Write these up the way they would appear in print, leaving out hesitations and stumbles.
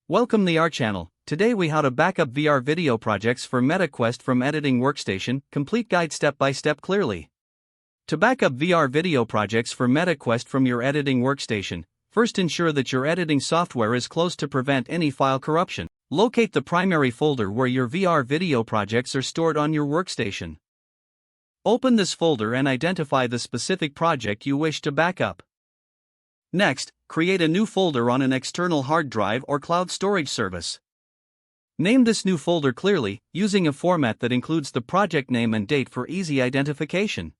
Welcome to our channel. Today we how to backup VR video projects for MetaQuest from editing workstation, complete guide step by step clearly. To backup VR video projects for MetaQuest from your editing workstation, first ensure that your editing software is closed to prevent any file corruption. Locate the primary folder where your VR video projects are stored on your workstation. Open this folder and identify the specific project you wish to backup. Next, create a new folder on an external hard drive or cloud storage service. Name this new folder clearly, using a format that includes the project name and date for easy identification.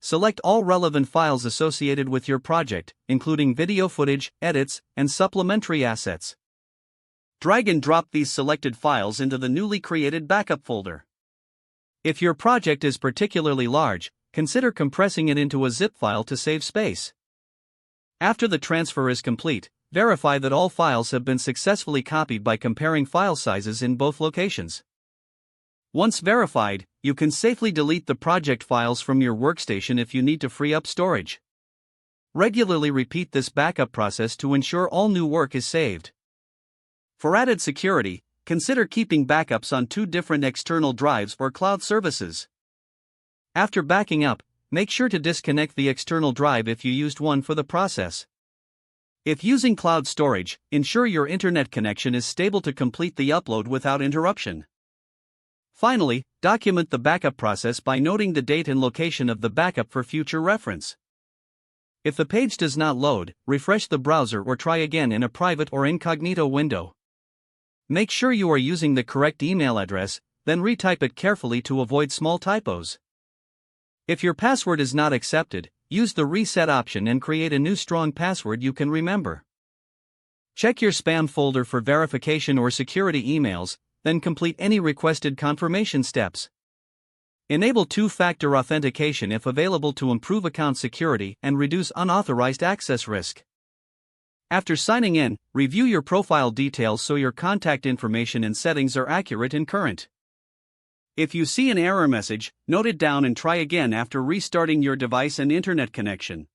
Select all relevant files associated with your project, including video footage, edits, and supplementary assets. Drag and drop these selected files into the newly created backup folder. If your project is particularly large, consider compressing it into a zip file to save space. After the transfer is complete, verify that all files have been successfully copied by comparing file sizes in both locations. Once verified, you can safely delete the project files from your workstation if you need to free up storage. Regularly repeat this backup process to ensure all new work is saved. For added security, consider keeping backups on 2 different external drives or cloud services. After backing up, make sure to disconnect the external drive if you used one for the process. If using cloud storage, ensure your internet connection is stable to complete the upload without interruption. Finally, document the backup process by noting the date and location of the backup for future reference. If the page does not load, refresh the browser or try again in a private or incognito window. Make sure you are using the correct email address, then retype it carefully to avoid small typos. If your password is not accepted, use the reset option and create a new strong password you can remember. Check your spam folder for verification or security emails, then complete any requested confirmation steps. Enable 2-factor authentication if available to improve account security and reduce unauthorized access risk. After signing in, review your profile details so your contact information and settings are accurate and current. If you see an error message, note it down and try again after restarting your device and internet connection.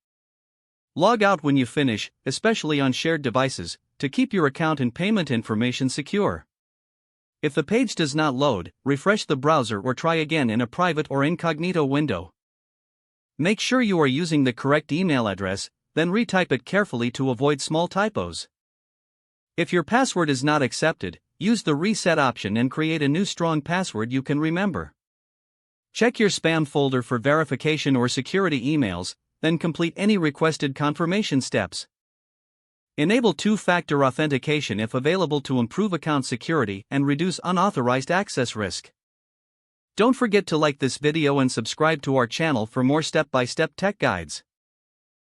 Log out when you finish, especially on shared devices, to keep your account and payment information secure. If the page does not load, refresh the browser or try again in a private or incognito window. Make sure you are using the correct email address, then retype it carefully to avoid small typos. If your password is not accepted, use the reset option and create a new strong password you can remember. Check your spam folder for verification or security emails, then complete any requested confirmation steps. Enable 2-factor authentication if available to improve account security and reduce unauthorized access risk. Don't forget to like this video and subscribe to our channel for more step-by-step tech guides.